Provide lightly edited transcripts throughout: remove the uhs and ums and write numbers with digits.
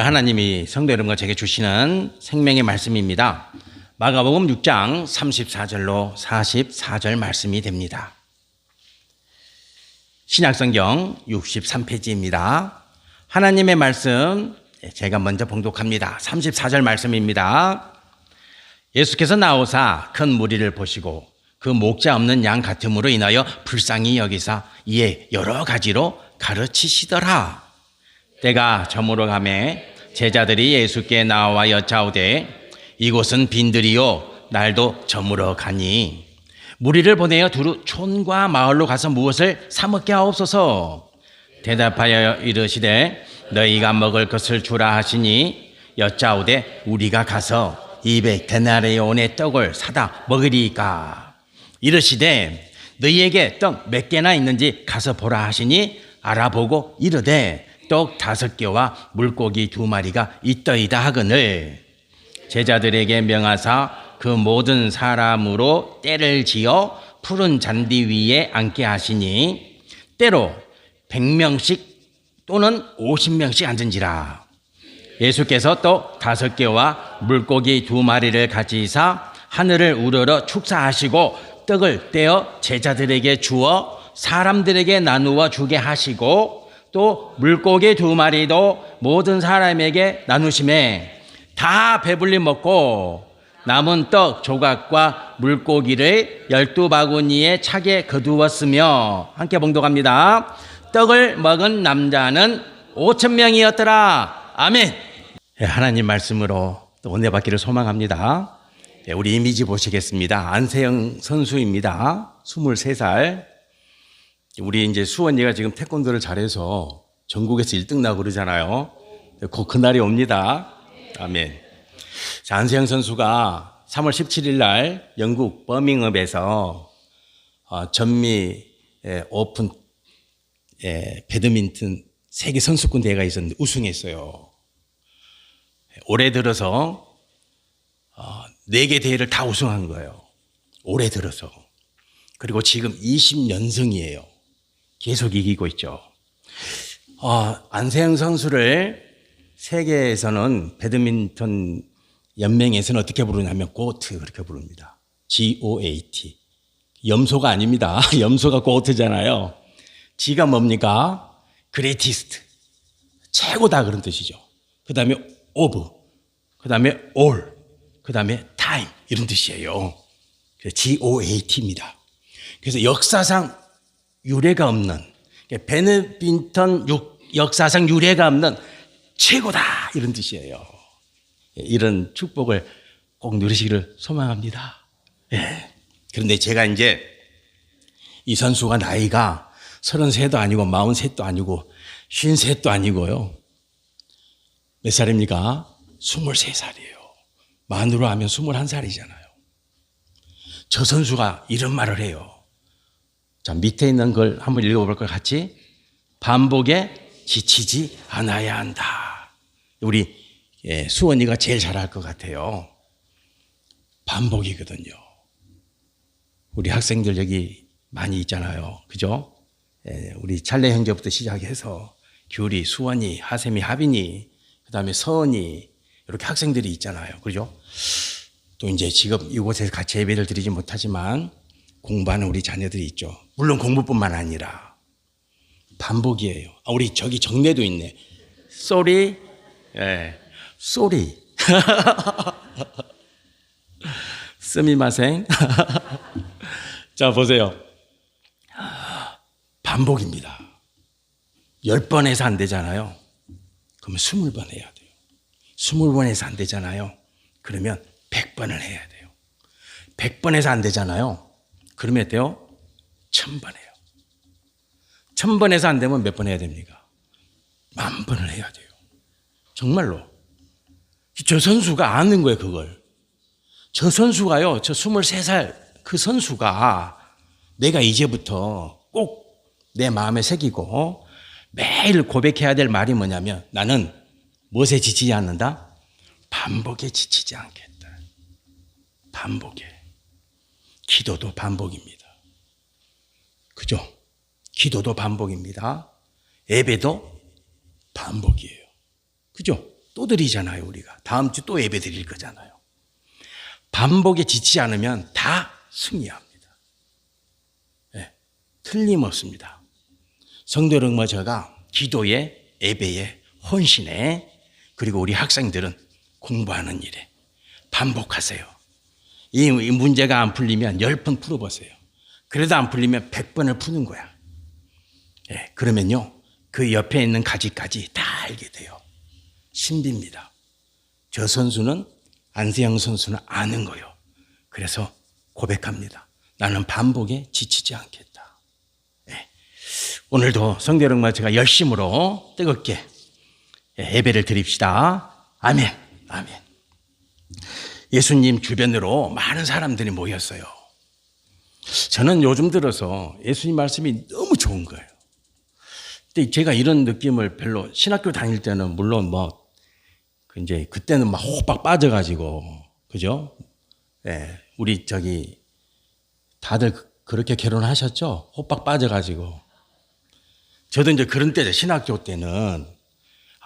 하나님이 성도 여러분과 제게 주시는 생명의 말씀입니다. 마가복음 6장 34절로 44절 말씀이 됩니다. 신약성경 63페이지입니다. 하나님의 말씀 제가 먼저 봉독합니다. 34절 말씀입니다. 예수께서 나오사 큰 무리를 보시고 그 목자 없는 양 같음으로 인하여 불쌍히 여기사 이에 여러 가지로 가르치시더라. 때가 저물어 가매 제자들이 예수께 나와 여짜오되 이곳은 빈들이요 날도 저물어 가니 무리를 보내어 두루 촌과 마을로 가서 무엇을 사 먹게 하옵소서. 대답하여 이르시되 너희가 먹을 것을 주라 하시니 여짜오되 우리가 가서 200데나리온의 떡을 사다 먹으리이까. 이르시되 너희에게 떡 몇 개나 있는지 가서 보라 하시니 알아보고 이르되 떡 5개와 물고기 2마리가 있더이다 하거늘 제자들에게 명하사 그 모든 사람으로 떼를 지어 푸른 잔디 위에 앉게 하시니 때로 100명씩 또는 50명씩 앉은지라. 예수께서 떡 5개와 물고기 2마리를 가지사 하늘을 우러러 축사하시고 떡을 떼어 제자들에게 주어 사람들에게 나누어 주게 하시고 또 물고기 2마리도 모든 사람에게 나누심에 다 배불리 먹고 남은 떡 조각과 물고기를 12바구니에 차게 거두었으며 함께 봉독합니다. 떡을 먹은 남자는 5,000명이었더라. 아멘. 하나님 말씀으로 또 은혜 받기를 소망합니다. 우리 이미지 보시겠습니다. 안세영 선수입니다. 23살. 우리 이제 수원이가 지금 태권도를 잘해서 전국에서 1등 나고 그러잖아요. 곧 그날이 옵니다. 아멘. 자, 안세영 선수가 3월 17일 날 영국 버밍엄에서 전미 오픈 배드민턴 세계 선수권 대회가 있었는데 우승했어요. 올해 들어서 4개 대회를 다 우승한 거예요. 올해 들어서. 그리고 지금 20연승이에요. 계속 이기고 있죠. 안세영 선수를 세계에서는 배드민턴 연맹에서는 어떻게 부르냐면 고트 그렇게 부릅니다. GOAT. 염소가 아닙니다. 염소가 고트잖아요. G가 뭡니까? greatest. 최고다 그런 뜻이죠. 그 다음에 of. 그 다음에 all. 그 다음에 time. 이런 뜻이에요. GOAT입니다. 그래서 역사상 유례가 없는 배드민턴 역사상 유례가 없는 최고다 이런 뜻이에요. 이런 축복을 꼭 누리시기를 소망합니다. 그런데 제가 이제 이 선수가 나이가 33도 아니고 43도 아니고 53도 아니고요. 몇 살입니까? 23살이에요. 만으로 하면 21살이잖아요. 저 선수가 이런 말을 해요. 자, 밑에 있는 걸 한번 읽어볼까요? 같이. 반복에 지치지 않아야 한다. 우리 수원이가 제일 잘할 것 같아요. 반복이거든요. 우리 학생들 여기 많이 있잖아요. 그죠? 우리 찰레 형제부터 시작해서 규리, 수원이, 하샘이, 하빈이, 그 다음에 서은이 이렇게 학생들이 있잖아요. 그죠? 또 이제 지금 이곳에서 같이 예배를 드리지 못하지만 공부하는 우리 자녀들이 있죠. 물론 공부뿐만 아니라 반복이에요. 우리 저기 정례도 있네. 쏘리, 쏘리. 스미마생. 자, 보세요. 반복입니다. 10번 해서 안 되잖아요. 그러면 20번 해야 돼요. 20번 해서 안 되잖아요. 그러면 100번을 해야 돼요. 100번 해서 안 되잖아요. 그러면 어때요? 1000번 해요. 1000번 해서 안 되면 몇 번 해야 됩니까? 10,000번을 해야 돼요. 정말로. 저 선수가 아는 거예요, 그걸. 저 선수가요, 저 23살 그 선수가 내가 이제부터 꼭 내 마음에 새기고 매일 고백해야 될 말이 뭐냐면 나는 무엇에 지치지 않는다? 반복에 지치지 않겠다. 반복에. 기도도 반복입니다. 그죠? 기도도 반복입니다. 예배도 반복이에요. 그죠? 또 드리잖아요, 우리가. 다음 주 또 예배 드릴 거잖아요. 반복에 지치지 않으면 다 승리합니다. 네, 틀림없습니다. 성도 여러분과 제가 기도에, 예배에, 헌신에, 그리고 우리 학생들은 공부하는 일에 반복하세요. 이 문제가 안 풀리면 10번 풀어보세요. 그래도 안 풀리면 100번을 푸는 거야. 네, 그러면요, 그 옆에 있는 가지까지 다 알게 돼요. 신비입니다. 저 선수는, 안세영 선수는 아는 거예요. 그래서 고백합니다. 나는 반복에 지치지 않겠다. 네. 오늘도 성도 여러분과 제가 열심으로 뜨겁게 예배를 드립시다. 아멘. 아멘. 예수님 주변으로 많은 사람들이 모였어요. 저는 요즘 들어서 예수님 말씀이 너무 좋은 거예요. 근데 제가 이런 느낌을 별로, 신학교 다닐 때는 물론 이제 그때는 막 호박 빠져가지고, 그죠? 예, 우리 다들 그렇게 결혼하셨죠? 호박 빠져가지고. 저도 이제 그런 때죠. 신학교 때는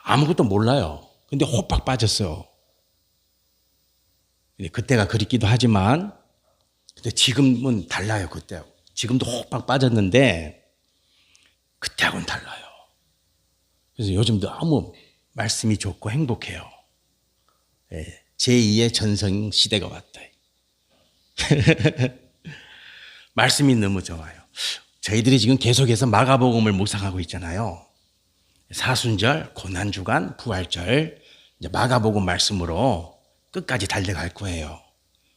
아무것도 몰라요. 근데 호박 빠졌어요. 그때가 그립기도 하지만, 근데 지금은 달라요, 그때하고. 지금도 호박 빠졌는데, 그때하고는 달라요. 그래서 요즘 너무 말씀이 좋고 행복해요. 예, 제2의 전성 시대가 왔다. 말씀이 너무 좋아요. 저희들이 지금 계속해서 마가복음을 묵상하고 있잖아요. 사순절, 고난주간, 부활절, 이제 마가복음 말씀으로 끝까지 달려갈 거예요.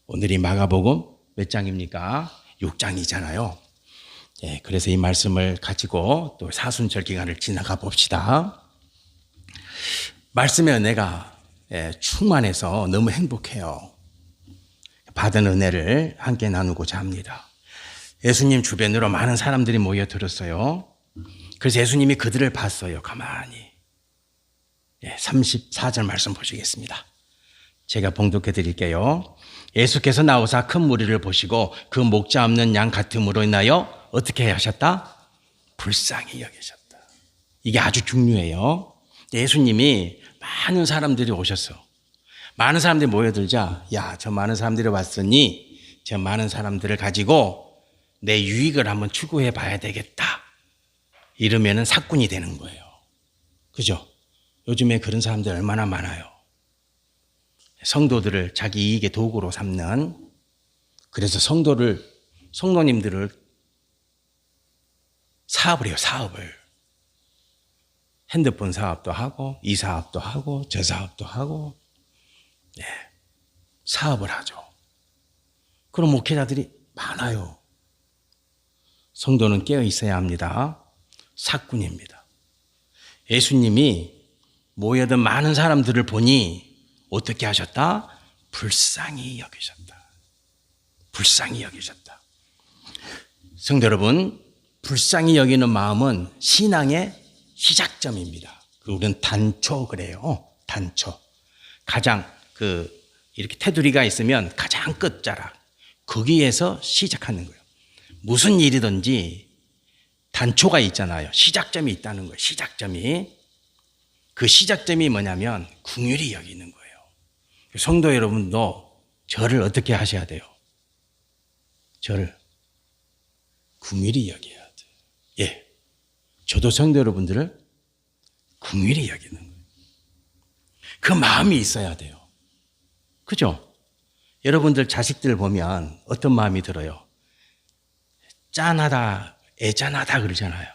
오늘이 마가복음 몇 장입니까? 6장이잖아요. 예, 그래서 이 말씀을 가지고 또 사순절 기간을 지나가 봅시다. 말씀의 은혜가 충만해서 너무 행복해요. 받은 은혜를 함께 나누고자 합니다. 예수님 주변으로 많은 사람들이 모여들었어요. 그래서 예수님이 그들을 봤어요. 가만히. 34절 말씀 보시겠습니다. 제가 봉독해 드릴게요. 예수께서 나오사 큰 무리를 보시고 그 목자 없는 양 같음으로 인하여 어떻게 하셨다? 불쌍히 여기셨다. 이게 아주 중요해요. 예수님이 많은 사람들이 오셨어. 많은 사람들이 모여들자, 야, 저 많은 사람들이 왔으니 저 많은 사람들을 가지고 내 유익을 한번 추구해 봐야 되겠다. 이러면은 사꾼이 되는 거예요. 그죠? 요즘에 그런 사람들 얼마나 많아요. 성도들을 자기 이익의 도구로 삼는, 그래서 성도님들을 사업을 해요, 사업을. 핸드폰 사업도 하고, 이 사업도 하고, 저 사업도 하고, 네, 사업을 하죠. 그럼 목회자들이 많아요. 성도는 깨어 있어야 합니다. 사꾼입니다. 예수님이 모여든 많은 사람들을 보니 어떻게 하셨다? 불쌍히 여기셨다. 불쌍히 여기셨다. 성도 여러분, 불쌍히 여기는 마음은 신앙의 시작점입니다. 우리는 단초 그래요. 단초. 가장 이렇게 테두리가 있으면 가장 끝자락. 거기에서 시작하는 거예요. 무슨 일이든지 단초가 있잖아요. 시작점이 있다는 거예요. 시작점이. 그 시작점이 뭐냐면 긍휼히 여기는 거예요. 성도 여러분도 저를 어떻게 하셔야 돼요? 저를 긍휼히 여겨야 돼요. 예. 저도 성도 여러분들을 긍휼히 여기는 거예요. 그 마음이 있어야 돼요. 그죠? 여러분들 자식들 보면 어떤 마음이 들어요? 짠하다, 애짠하다 그러잖아요.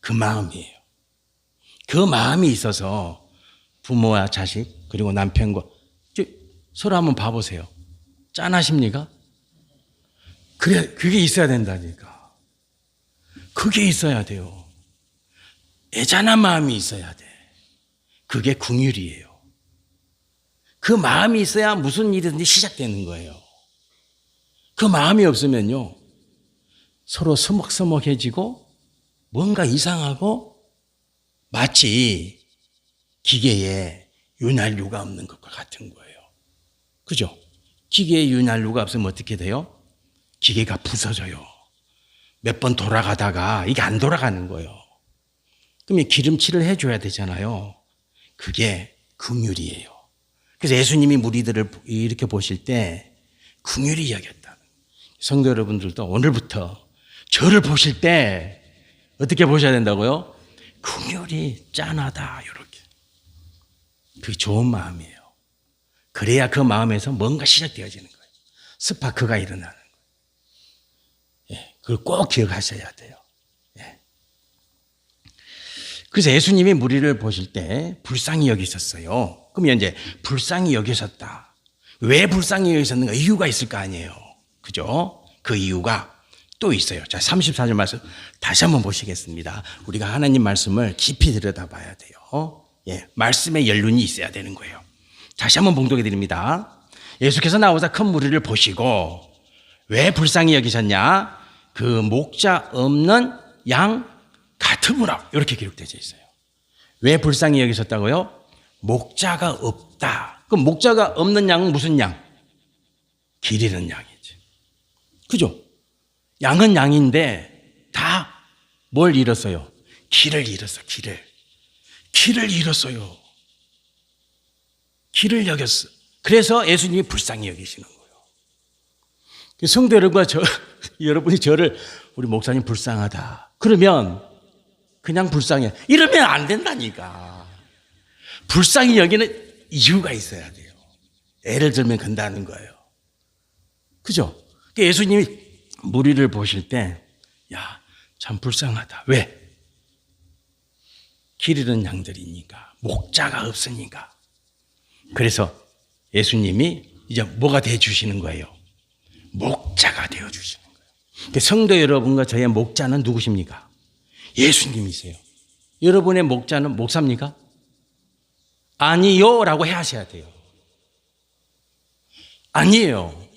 그 마음이에요. 그 마음이 있어서 부모와 자식 그리고 남편과 서로 한번 봐보세요. 짠하십니까? 그래, 그게 있어야 된다니까. 그게 있어야 돼요. 애잔한 마음이 있어야 돼. 그게 긍휼이에요. 그 마음이 있어야 무슨 일이든지 시작되는 거예요. 그 마음이 없으면요, 서로 서먹서먹해지고 뭔가 이상하고 마치 기계에 윤활유가 없는 것과 같은 거예요. 그죠? 기계에 윤활유가 없으면 어떻게 돼요? 기계가 부서져요. 몇 번 돌아가다가 이게 안 돌아가는 거예요. 그러면 기름칠을 해줘야 되잖아요. 그게 긍휼이에요. 그래서 예수님이 무리들을 이렇게 보실 때 긍휼히 여겼다. 성도 여러분들도 오늘부터 저를 보실 때 어떻게 보셔야 된다고요? 긍휼이 짠하다, 이렇게. 그게 좋은 마음이에요. 그래야 그 마음에서 뭔가 시작되어지는 거예요. 스파크가 일어나는 거예요. 예, 그걸 꼭 기억하셔야 돼요. 예. 그래서 예수님이 무리를 보실 때 불쌍히 여기셨어요. 그러면 이제 불쌍히 여기셨다. 왜 불쌍히 여기셨는가? 이유가 있을 거 아니에요. 그죠? 그 이유가 또 있어요. 자, 34절 말씀 다시 한번 보시겠습니다. 우리가 하나님 말씀을 깊이 들여다봐야 돼요. 예, 말씀에 연륜이 있어야 되는 거예요. 다시 한번 봉독해 드립니다. 예수께서 나오사 큰 무리를 보시고 왜 불쌍히 여기셨냐? 그 목자 없는 양 같으므로, 이렇게 기록되어 있어요. 왜 불쌍히 여기셨다고요? 목자가 없다. 그럼 목자가 없는 양은 무슨 양? 길 잃은 양이지. 그죠? 양은 양인데 다 뭘 잃었어요? 길을 잃었어, 길을. 길을 잃었어요. 길을 여겼어. 그래서 예수님이 불쌍히 여기시는 거예요. 성도 여러분과 여러분이 저를, 우리 목사님 불쌍하다. 그러면 그냥 불쌍해. 이러면 안 된다니까. 불쌍히 여기는 이유가 있어야 돼요. 예를 들면 그런다는 거예요. 그죠? 예수님이 무리를 보실 때, 야, 참 불쌍하다. 왜? 길 잃은 양들이니까. 목자가 없으니까. 그래서 예수님이 이제 뭐가 되어주시는 거예요? 목자가 되어주시는 거예요. 성도 여러분과 저의 목자는 누구십니까? 예수님이세요. 여러분의 목자는 목사입니까? 아니요 라고 하셔야 돼요. 아니에요.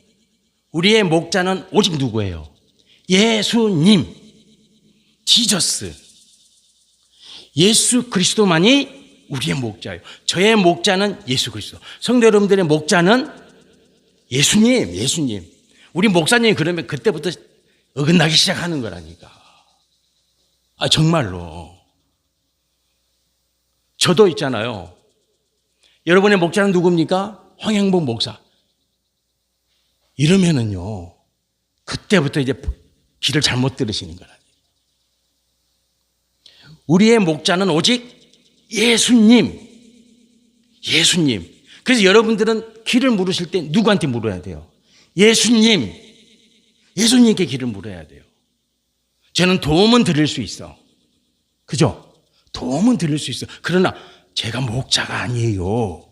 우리의 목자는 오직 누구예요? 예수님, 지저스. 예수 그리스도만이 우리의 목자예요. 저의 목자는 예수 그리스도. 성도 여러분들의 목자는 예수님, 예수님. 우리 목사님이 그러면 그때부터 어긋나기 시작하는 거라니까. 아, 정말로. 저도 있잖아요. 여러분의 목자는 누굽니까? 황영복 목사. 이러면은요, 그때부터 이제 길을 잘못 들으시는 거라니까. 우리의 목자는 오직 예수님. 예수님. 그래서 여러분들은 길을 물으실 때 누구한테 물어야 돼요? 예수님. 예수님께 길을 물어야 돼요. 저는 도움은 드릴 수 있어. 그죠? 도움은 드릴 수 있어. 그러나 제가 목자가 아니에요.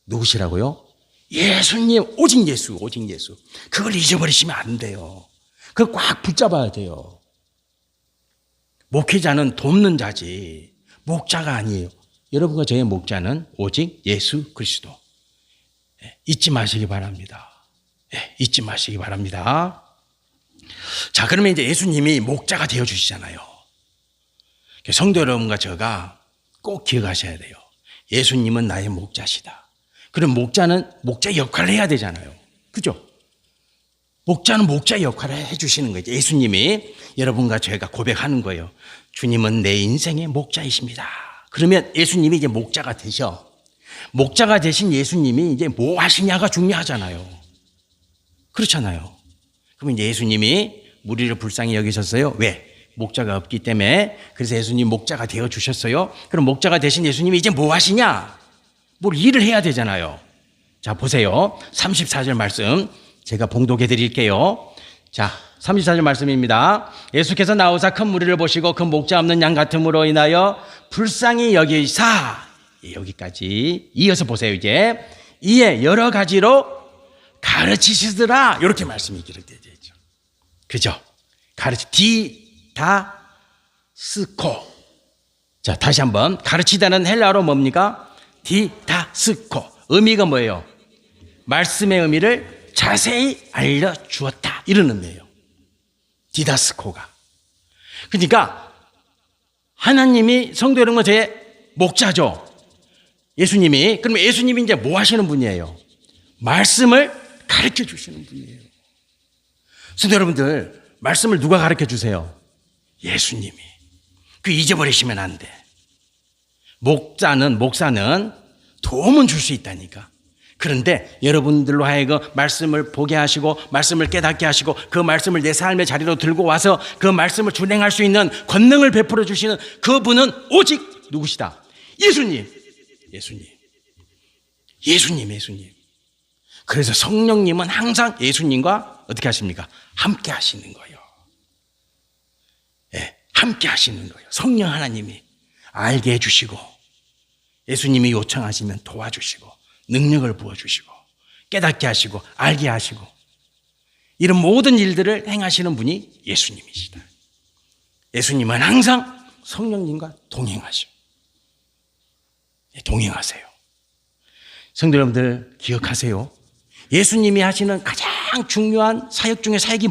누구시라고요? 예수님. 오직 예수. 오직 예수. 그걸 잊어버리시면 안 돼요. 그걸 꽉 붙잡아야 돼요. 목회자는 돕는 자지 목자가 아니에요. 여러분과 저의 목자는 오직 예수 그리스도. 잊지 마시기 바랍니다. 잊지 마시기 바랍니다. 자, 그러면 이제 예수님이 목자가 되어주시잖아요. 성도 여러분과 제가 꼭 기억하셔야 돼요. 예수님은 나의 목자시다. 그럼 목자는 목자 역할을 해야 되잖아요. 그죠? 목자는 목자 역할을 해주시는 거죠. 예수님이 여러분과 제가 고백하는 거예요. 주님은 내 인생의 목자이십니다. 그러면 예수님이 이제 목자가 되셔. 목자가 되신 예수님이 이제 뭐 하시냐가 중요하잖아요. 그렇잖아요. 그러면 이제 예수님이 무리를 불쌍히 여기셨어요. 왜? 목자가 없기 때문에. 그래서 예수님 목자가 되어 주셨어요. 그럼 목자가 되신 예수님이 이제 뭐 하시냐? 뭘 일을 해야 되잖아요. 자, 보세요. 34절 말씀 제가 봉독해 드릴게요. 자, 34절 말씀입니다. 예수께서 나오사 큰 무리를 보시고 그 목자 없는 양 같음으로 인하여 불쌍히 여기사. 여기까지 이어서 보세요. 이에 여러 가지로 가르치시더라. 이렇게 말씀이 기록되어 있죠. 그죠? 디다스코. 자, 다시 한번. 가르치다는 헬라어로 뭡니까? 디다스코. 의미가 뭐예요? 말씀의 의미를 자세히 알려주었다. 이런 의미예요. 디다스코가. 그러니까 하나님이 성도 여러분과 제 목자죠. 예수님이. 그러면 예수님이 이제 뭐 하시는 분이에요? 말씀을 가르쳐 주시는 분이에요. 성도 여러분들, 말씀을 누가 가르쳐 주세요? 예수님이. 그 잊어버리시면 안 돼. 목사는 도움은 줄 수 있다니까. 그런데 여러분들로 하여금 말씀을 보게 하시고 말씀을 깨닫게 하시고 그 말씀을 내 삶의 자리로 들고 와서 그 말씀을 준행할 수 있는 권능을 베풀어 주시는 그분은 오직 누구시다? 예수님. 예수님. 그래서 성령님은 항상 예수님과 어떻게 하십니까? 함께 하시는 거예요. 예, 함께 하시는 거예요. 성령 하나님이 알게 해주시고 예수님이 요청하시면 도와주시고 능력을 부어주시고 깨닫게 하시고 알게 하시고 이런 모든 일들을 행하시는 분이 예수님이시다. 예수님은 항상 성령님과 동행하셔. 동행하세요. 성도 여러분들 기억하세요. 예수님이 하시는 가장 중요한 사역 중에 사역이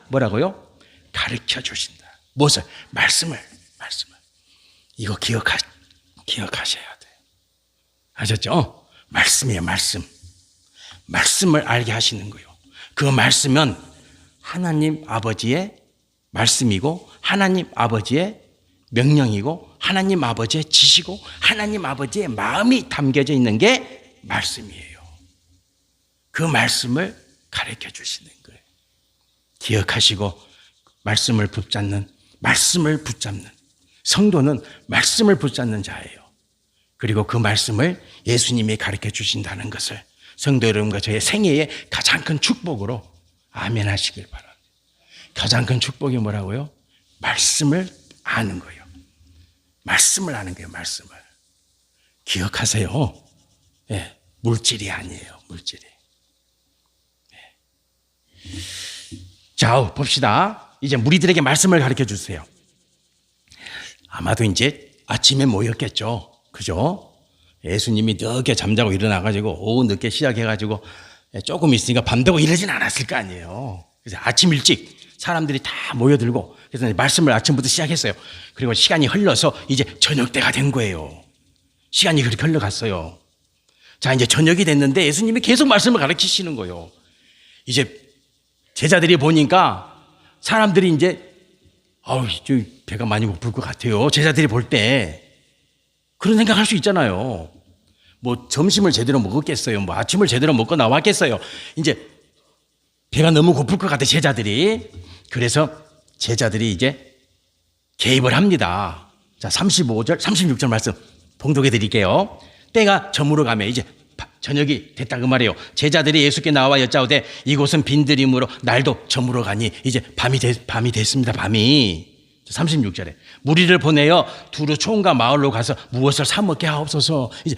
뭐라고요? 가르쳐 주신다. 무엇을? 말씀을. 이거 기억하셔야 돼요. 아셨죠? 말씀이에요, 말씀. 말씀을 알게 하시는 거예요. 그 말씀은 하나님 아버지의 말씀이고 하나님 아버지의 명령이고 하나님 아버지의 지시고 하나님 아버지의 마음이 담겨져 있는 게 말씀이에요. 그 말씀을 가르쳐 주시는 거예요. 기억하시고 말씀을 붙잡는 성도는 말씀을 붙잡는 자예요. 그리고 그 말씀을 예수님이 가르쳐 주신다는 것을 성도 여러분과 저의 생애의 가장 큰 축복으로 아멘 하시길 바랍니다. 가장 큰 축복이 뭐라고요? 말씀을 아는 거예요. 말씀을 기억하세요. 네, 물질이 아니에요. 물질이. 네. 자, 봅시다. 이제 무리들에게 말씀을 가르쳐 주세요. 아마도 이제 아침에 모였겠죠. 그죠? 예수님이 늦게 잠자고 일어나가지고 오후 늦게 시작해가지고 조금 있으니까 밤 되고 이러진 않았을 거 아니에요. 그래서 아침 일찍 사람들이 다 모여들고 그래서 말씀을 아침부터 시작했어요. 그리고 시간이 흘러서 이제 저녁 때가 된 거예요. 시간이 그렇게 흘러갔어요. 자, 이제 저녁이 됐는데 예수님이 계속 말씀을 가르치시는 거예요. 이제 제자들이 보니까 사람들이 이제 저 배가 많이 고플 것 같아요. 제자들이 볼 때 그런 생각할 수 있잖아요. 뭐 점심을 제대로 먹었겠어요. 뭐 아침을 제대로 먹고 나왔겠어요. 이제 배가 너무 고플 것 같아 제자들이. 그래서 제자들이 이제 개입을 합니다. 자, 35절, 36절 말씀 봉독해 드릴게요. 때가 저물어 가며 이제 저녁이 됐다 그 말이에요. 제자들이 예수께 나와 여짜오되 이곳은 빈들이므로 날도 저물어 가니 이제 밤이 됐습니다. 밤이. 36절에 무리를 보내어 두루 총과 마을로 가서 무엇을 사 먹게 하옵소서. 이제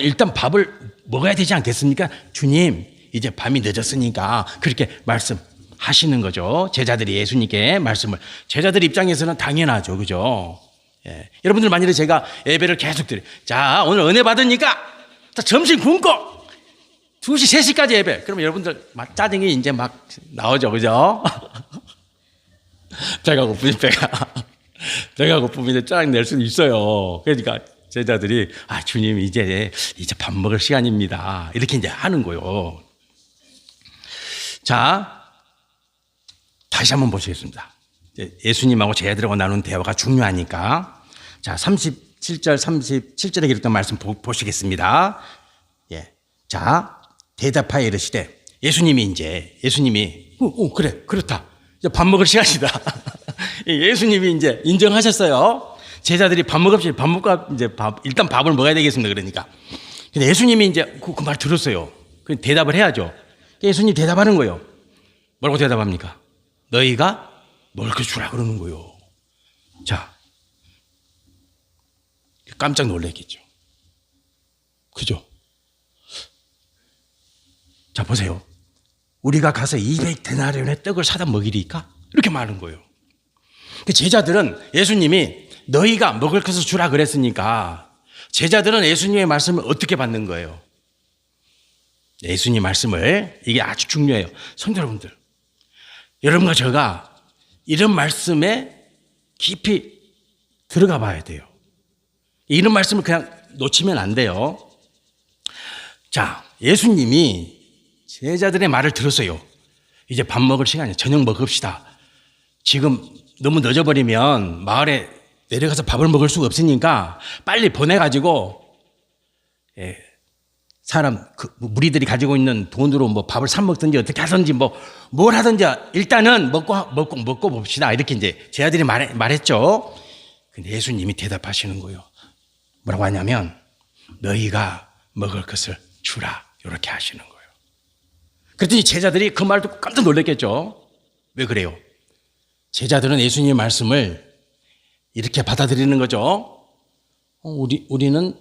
일단 밥을 먹어야 되지 않겠습니까? 주님, 이제 밤이 늦었으니까 그렇게 말씀하시는 거죠. 제자들이 예수님께 말씀을. 제자들 입장에서는 당연하죠, 그죠? 예. 여러분들 만일에 제가 예배를 계속 드려, 자, 오늘 은혜 받으니까 점심 굶고 2시, 3시까지 예배. 그러면 여러분들 막 짜증이 이제 막 나오죠, 그죠? 배가 고프면 짜증 낼 수도 있어요. 그러니까 제자들이 주님 이제 밥 먹을 시간입니다. 이렇게 이제 하는 거예요. 자, 다시 한번 보시겠습니다. 예수님하고 제자들하고 나눈 대화가 중요하니까. 자, 37절, 37절에 기록된 말씀 보시겠습니다. 예. 자, 대답하여 이르시되 예수님이 그래, 그렇다. 이제 밥 먹을 시간이다. 예수님이 이제 인정하셨어요. 제자들이 밥 먹고 이제 일단 밥을 먹어야 되겠습니다. 그러니까. 근데 예수님이 이제 그 말 들었어요. 그 대답을 해야죠. 예수님 대답하는 거예요. 뭐라고 대답합니까? 너희가 먹을 것 주라 그러는 거예요. 자, 깜짝 놀랐겠죠. 그죠? 자, 보세요. 우리가 가서 200데나리온의 떡을 사다 먹이리까? 이렇게 말하는 거예요. 제자들은 예수님이 너희가 먹을 것을 주라 그랬으니까 제자들은 예수님의 말씀을 어떻게 받는 거예요? 예수님 말씀을, 이게 아주 중요해요. 성도 여러분들, 여러분과 제가 이런 말씀에 깊이 들어가 봐야 돼요. 이런 말씀을 그냥 놓치면 안 돼요. 자, 예수님이 제자들의 말을 들었어요. 이제 밥 먹을 시간이에요. 저녁 먹읍시다. 지금 너무 늦어버리면 마을에 내려가서 밥을 먹을 수가 없으니까 빨리 보내가지고 사람 무리들이 가지고 있는 돈으로 뭐 밥을 사 먹든지 어떻게 하든지 뭘 하든지 일단은 먹고 봅시다. 이렇게 이제 제 아들이 말했죠. 근데 예수님이 대답하시는 거예요. 뭐라고 하냐면 너희가 먹을 것을 주라. 이렇게 하시는 거예요. 그랬더니 제자들이 그 말 듣고 깜짝 놀랐겠죠. 왜 그래요? 제자들은 예수님의 말씀을 이렇게 받아들이는 거죠. 우리가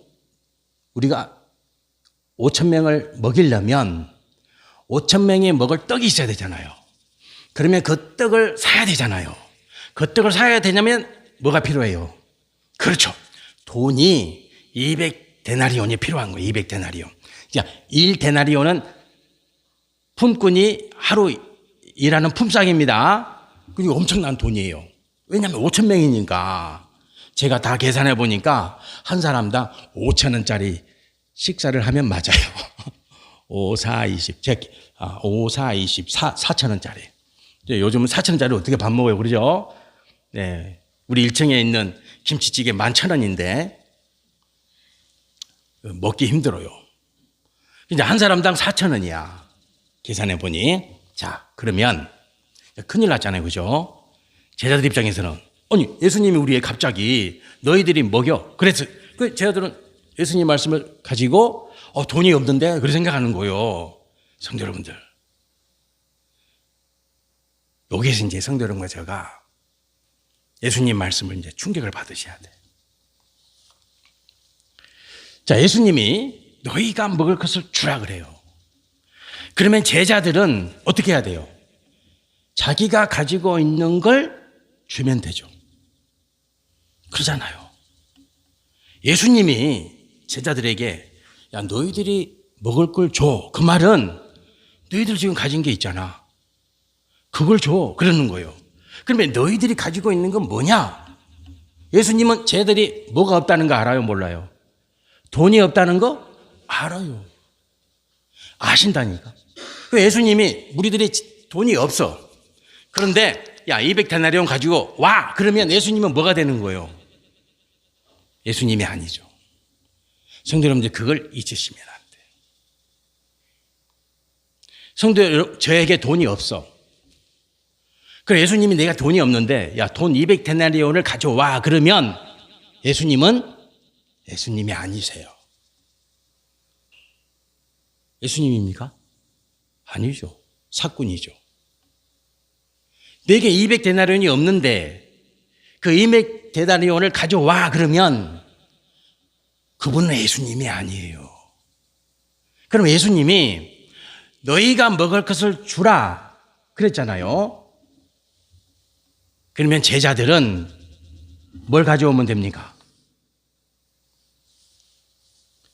5,000명을 먹이려면 5,000명이 먹을 떡이 있어야 되잖아요. 그러면 그 떡을 사야 되잖아요. 그 떡을 사야 되냐면 뭐가 필요해요? 그렇죠. 돈이 200데나리온이 필요한 거예요. 200데나리온. 그러니까 1데나리온은 품꾼이 하루 일하는 품삯입니다. 그리고 엄청난 돈이에요. 왜냐하면 5,000명이니까. 제가 다 계산해 보니까 한 사람당 5,000원짜리 식사를 하면 맞아요. 5, 4, 20. 5, 4, 20. 4,000원짜리. 요즘은 4,000원짜리 어떻게 밥 먹어요? 그러죠? 네. 우리 1층에 있는 김치찌개 11,000원인데 먹기 힘들어요. 이제 한 사람당 4,000원이야. 계산해 보니. 자, 그러면 큰일 났잖아요. 그죠? 제자들 입장에서는 아니, 예수님이 우리의 갑자기 너희들이 먹여. 그래서 그 제자들은 예수님 말씀을 가지고 돈이 없는데 그렇게 생각하는 거예요. 성도 여러분들. 여기에서 이제 성도 여러분과 제가 예수님 말씀을 이제 충격을 받으셔야 돼. 자, 예수님이 너희가 먹을 것을 주라 그래요. 그러면 제자들은 어떻게 해야 돼요? 자기가 가지고 있는 걸 주면 되죠. 그러잖아요. 예수님이 제자들에게 야, 너희들이 먹을 걸 줘. 그 말은 너희들 지금 가진 게 있잖아. 그걸 줘. 그러는 거예요. 그러면 너희들이 가지고 있는 건 뭐냐? 예수님은 쟤들이 뭐가 없다는 거 알아요? 몰라요? 돈이 없다는 거 알아요. 아신다니까. 예수님이 우리들이 돈이 없어. 그런데 야 200데나리온 가지고 와. 그러면 예수님은 뭐가 되는 거예요? 예수님이 아니죠. 성도 여러분들 그걸 잊으시면 안 돼요. 성도 여러분 저에게 돈이 없어. 그래 예수님이 내가 돈이 없는데 야 돈 200데나리온을 가져와. 그러면 예수님은 예수님이 아니세요. 예수님입니까? 아니죠. 사꾼이죠. 내게 200데나리온이 없는데 그 200데나리온을 가져와. 그러면 그분은 예수님이 아니에요. 그럼 예수님이 너희가 먹을 것을 주라 그랬잖아요. 그러면 제자들은 뭘 가져오면 됩니까?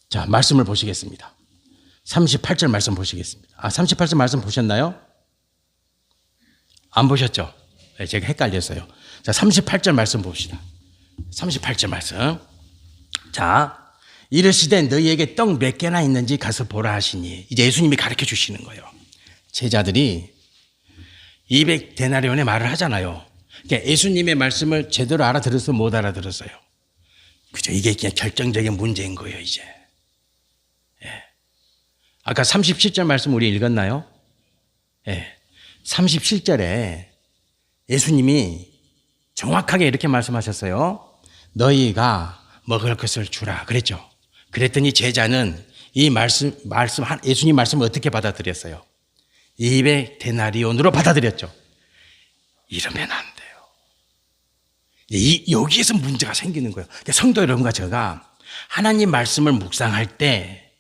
자, 말씀을 보시겠습니다. 38절 말씀 보시겠습니다. 38절 말씀 보셨나요? 안 보셨죠? 네, 제가 헷갈렸어요. 자, 38절 말씀 봅시다. 38절 말씀. 자, 이르시되 너희에게 떡 몇 개나 있는지 가서 보라 하시니. 이제 예수님이 가르쳐 주시는 거예요. 제자들이 200데나리온의 말을 하잖아요. 그러니까 예수님의 말씀을 제대로 알아들었어요? 못 알아들었어요? 그죠? 이게 그냥 결정적인 문제인 거예요, 이제. 예. 아까 37절 말씀 우리 읽었나요? 예. 37절에 예수님이 정확하게 이렇게 말씀하셨어요. 너희가 먹을 것을 주라. 그랬죠. 그랬더니 제자는 이 예수님 말씀을 어떻게 받아들였어요? 200데나리온으로 받아들였죠. 이러면 안 돼요. 여기에서 문제가 생기는 거예요. 성도 여러분과 제가 하나님 말씀을 묵상할 때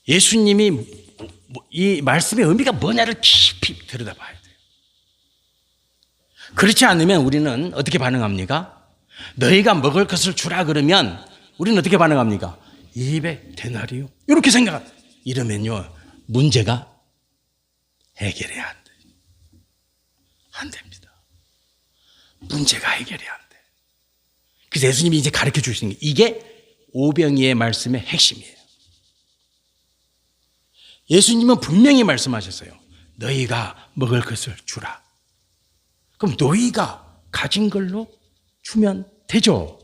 예수님이 이 말씀의 의미가 뭐냐를 깊이 들여다봐야 돼요. 그렇지 않으면 우리는 어떻게 반응합니까? 너희가 먹을 것을 주라 그러면 우리는 어떻게 반응합니까? 200데나리온 이렇게 생각합니다. 이러면요 문제가 해결이 안 돼요. 안 됩니다. 문제가 해결이 안 돼. 그래서 예수님이 이제 가르쳐 주시는 게 이게 오병이의 말씀의 핵심이에요. 예수님은 분명히 말씀하셨어요. 너희가 먹을 것을 주라. 그럼 너희가 가진 걸로 주면 되죠.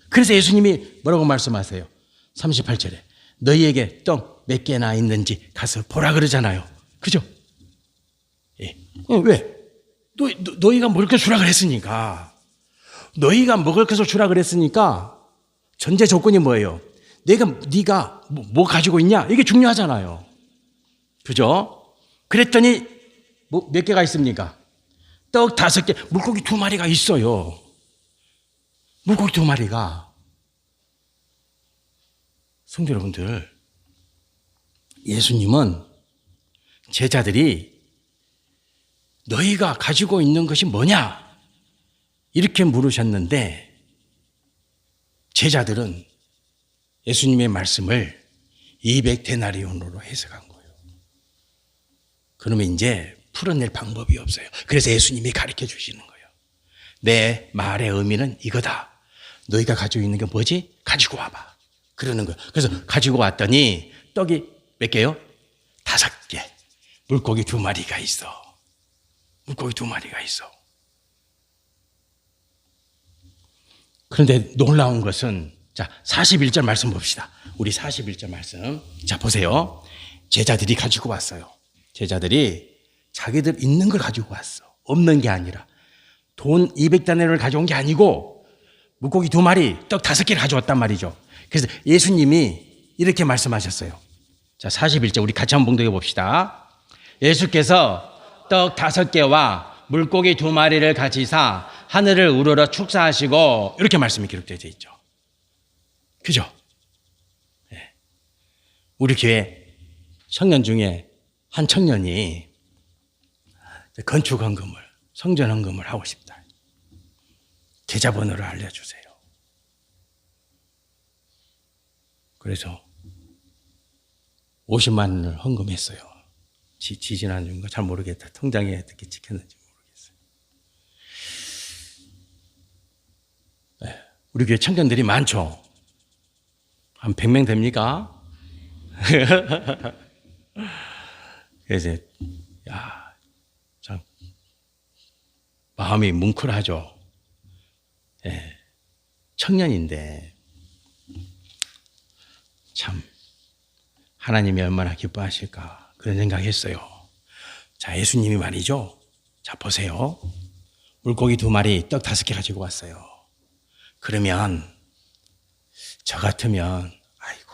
그래서 예수님이 뭐라고 말씀하세요? 38절에 너희에게 떡 몇 개나 있는지 가서 보라 그러잖아요. 그죠? 예. 왜? 너희가 먹을 것 주라 그랬으니까. 너희가 먹을 것을 주라 그랬으니까 전제 조건이 뭐예요? 네가 뭐 가지고 있냐? 이게 중요하잖아요. 그죠? 그랬더니 몇 개가 있습니까? 떡 5개, 물고기 2마리가 있어요. 물고기 2마리가. 성도 여러분들, 예수님은 제자들이 너희가 가지고 있는 것이 뭐냐? 이렇게 물으셨는데 제자들은 예수님의 말씀을 200데나리온으로 해석한 거예요. 그러면 이제 풀어낼 방법이 없어요. 그래서 예수님이 가르쳐 주시는 거예요. 내 말의 의미는 이거다. 너희가 가지고 있는 게 뭐지? 가지고 와봐. 그러는 거예요. 그래서 가지고 왔더니 떡이 몇 개요? 5개. 물고기 2마리가 있어. 물고기 2마리가 있어. 그런데 놀라운 것은, 자, 41절 말씀 봅시다. 우리 41절 말씀. 자, 보세요. 제자들이 가지고 왔어요. 제자들이 자기들 있는 걸 가지고 왔어. 없는 게 아니라. 돈 200다네를 가져온 게 아니고, 물고기 2마리, 떡 5개를 가져왔단 말이죠. 그래서 예수님이 이렇게 말씀하셨어요. 자, 41절 우리 같이 한번 봉독해 봅시다. 예수께서 떡 5개와 물고기 2마리를 가지사 하늘을 우러러 축사하시고, 이렇게 말씀이 기록되어 있죠. 그죠? 네. 우리 교회 청년 중에 한 청년이 건축 헌금을, 성전 헌금을 하고 싶다. 계좌번호를 알려주세요. 그래서 50만 원을 헌금했어요. 지지난주인가 잘 모르겠다. 통장에 어떻게 찍혔는지 모르겠어요. 네. 우리 교회 청년들이 많죠. 한 100명 됩니까? 그래서 참 마음이 뭉클하죠. 네. 청년인데 참 하나님이 얼마나 기뻐하실까 그런 생각했어요. 자, 예수님이 말이죠. 자, 보세요. 물고기 2마리, 떡 5개 가지고 왔어요. 그러면 저 같으면 아이고,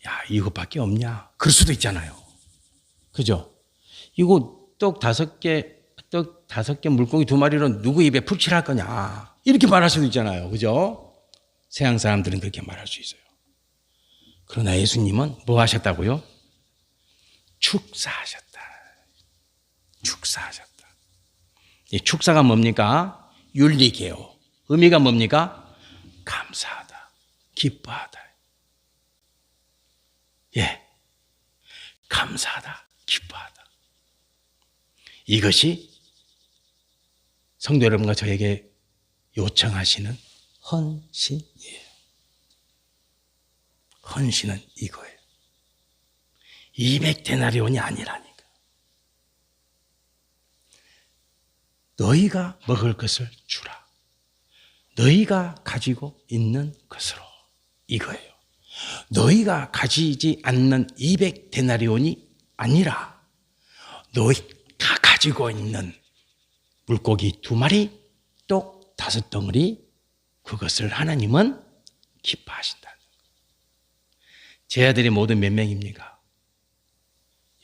야, 이것밖에 없냐? 그럴 수도 있잖아요. 그죠? 이거 떡 5개, 물고기 2마리로 누구 입에 풀칠할 거냐? 이렇게 말할 수도 있잖아요. 그죠? 세상 사람들은 그렇게 말할 수 있어요. 그러나 예수님은 뭐 하셨다고요? 축사하셨다. 축사하셨다. 이 축사가 뭡니까? 윤리개요. 의미가 뭡니까? 감사하다. 기뻐하다. 예. 감사하다. 기뻐하다. 이것이 성도 여러분과 저에게 요청하시는 헌신이에요. 헌신은 이거예요. 200데나리온이 아니라니까. 너희가 먹을 것을 주라. 너희가 가지고 있는 것으로. 이거예요. 너희가 가지지 않는 200데나리온이 아니라 너희가 가지고 있는 물고기 2마리, 떡 5덩어리, 그것을 하나님은 기뻐하신다. 제 아들이 모두 몇 명입니까?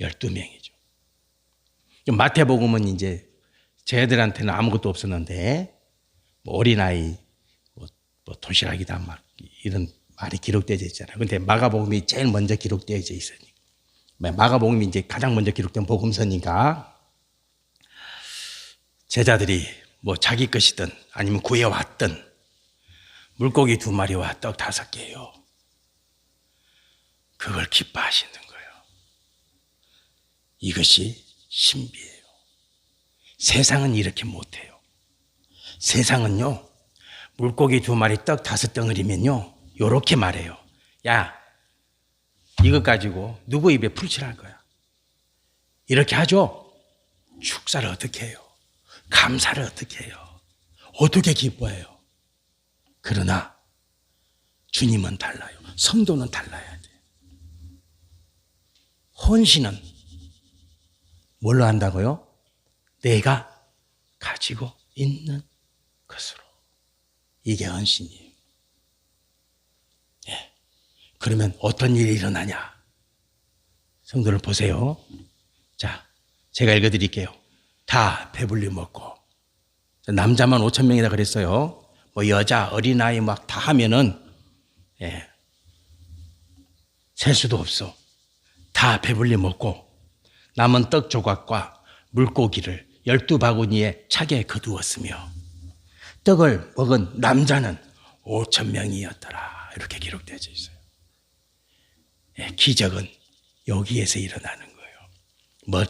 12명이죠. 마태복음은 이제 제 아들한테는 아무것도 없었는데, 뭐 어린아이, 뭐 도시락이다, 막 이런 말이 기록되어 있잖아요. 근데 마가복음이 제일 먼저 기록되어 있으니까. 마가복음이 이제 가장 먼저 기록된 복음서니까, 제자들이 뭐 자기 것이든 아니면 구해왔든, 물고기 2마리와 떡 5개예요. 그걸 기뻐하시는 거예요. 이것이 신비예요. 세상은 이렇게 못해요. 세상은요, 물고기 2마리, 떡 5덩어리면요, 요렇게 말해요. 야, 이것 가지고 누구 입에 풀칠할 거야? 이렇게 하죠. 축사를 어떻게 해요? 감사를 어떻게 해요? 어떻게 기뻐해요? 그러나 주님은 달라요. 성도는 달라야 돼. 헌신은 뭘로 한다고요? 내가 가지고 있는 것으로. 이게 헌신이에요. 예. 그러면 어떤 일이 일어나냐? 성도를 보세요. 자, 제가 읽어드릴게요. 다 배불리 먹고. 남자만 5,000명이다 그랬어요. 뭐 여자, 어린아이 막 다 하면은, 예, 셀 수도 없어. 다 배불리 먹고 남은 떡 조각과 물고기를 12바구니에 차게 거두었으며 떡을 먹은 남자는 5,000명이었더라. 이렇게 기록되어 있어요. 예, 기적은 여기에서 일어나는 거예요.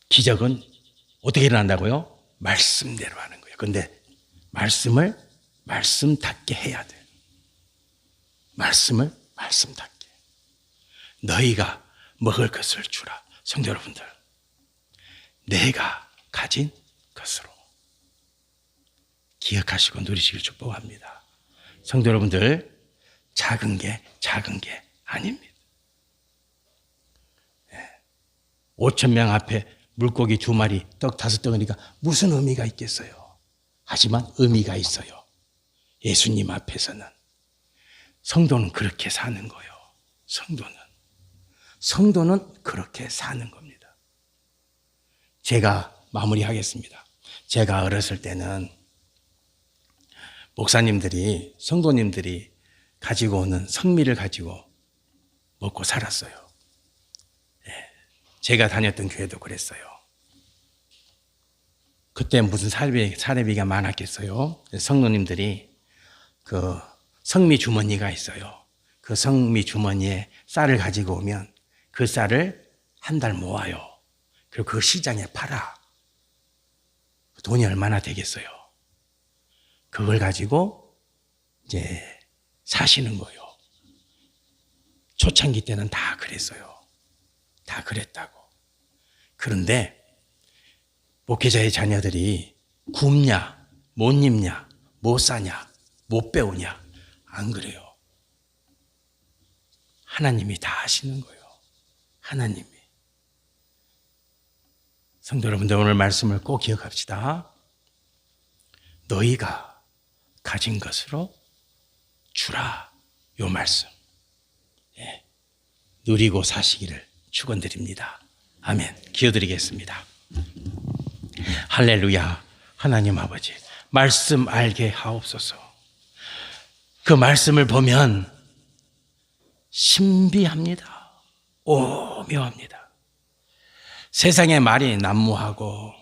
기적은 어떻게 일어난다고요? 말씀대로 하는 거예요. 그런데 말씀을 말씀답게 해야 돼요. 말씀을 말씀답게. 너희가 먹을 것을 주라. 성도 여러분들, 내가 가진 것으로 기억하시고 누리시길 축복합니다. 성도 여러분들, 작은 게 아닙니다. 5,000명 앞에 물고기 2마리, 떡 5덩어리가 무슨 의미가 있겠어요? 하지만 의미가 있어요. 예수님 앞에서는. 성도는 그렇게 사는 거예요. 성도는 그렇게 사는 겁니다. 제가 마무리하겠습니다. 제가 어렸을 때는 목사님들이, 성도님들이 가지고 오는 성미를 가지고 먹고 살았어요. 제가 다녔던 교회도 그랬어요. 그때 무슨 사례비가 많았겠어요. 성도님들이 그 성미 주머니가 있어요. 그 성미 주머니에 쌀을 가지고 오면 그 쌀을 한 달 모아요. 그리고 그 시장에 팔아. 돈이 얼마나 되겠어요? 그걸 가지고 이제 사시는 거예요. 초창기 때는 다 그랬어요. 다 그랬다고. 그런데 목회자의 자녀들이 굶냐, 못 입냐, 못 사냐, 못 배우냐, 안 그래요. 하나님이 다 하시는 거예요. 하나님이. 성도 여러분들, 오늘 말씀을 꼭 기억합시다. 너희가 가진 것으로 주라. 요 말씀. 예. 누리고 사시기를 축원드립니다. 아멘. 기도드리겠습니다. 할렐루야. 하나님 아버지, 말씀 알게 하옵소서. 그 말씀을 보면 신비합니다. 오묘합니다. 세상의 말이 난무하고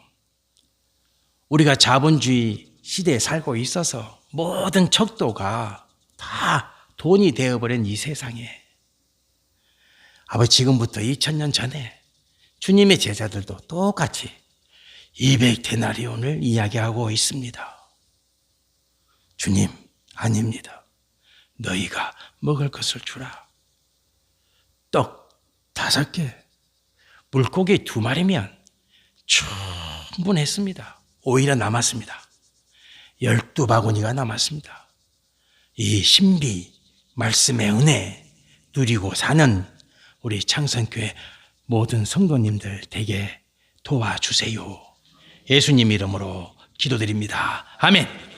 우리가 자본주의 시대에 살고 있어서 모든 척도가 다 돈이 되어버린 이 세상에 아버지, 지금부터 2000년 전에 주님의 제자들도 똑같이 200데나리온을 이야기하고 있습니다. 주님, 아닙니다. 너희가 먹을 것을 주라. 떡 5개, 물고기 2마리면 충분했습니다. 오히려 남았습니다. 12바구니가 남았습니다. 이 신비, 말씀의 은혜 누리고 사는 우리 창선교회 모든 성도님들 되게 도와주세요. 예수님 이름으로 기도드립니다. 아멘.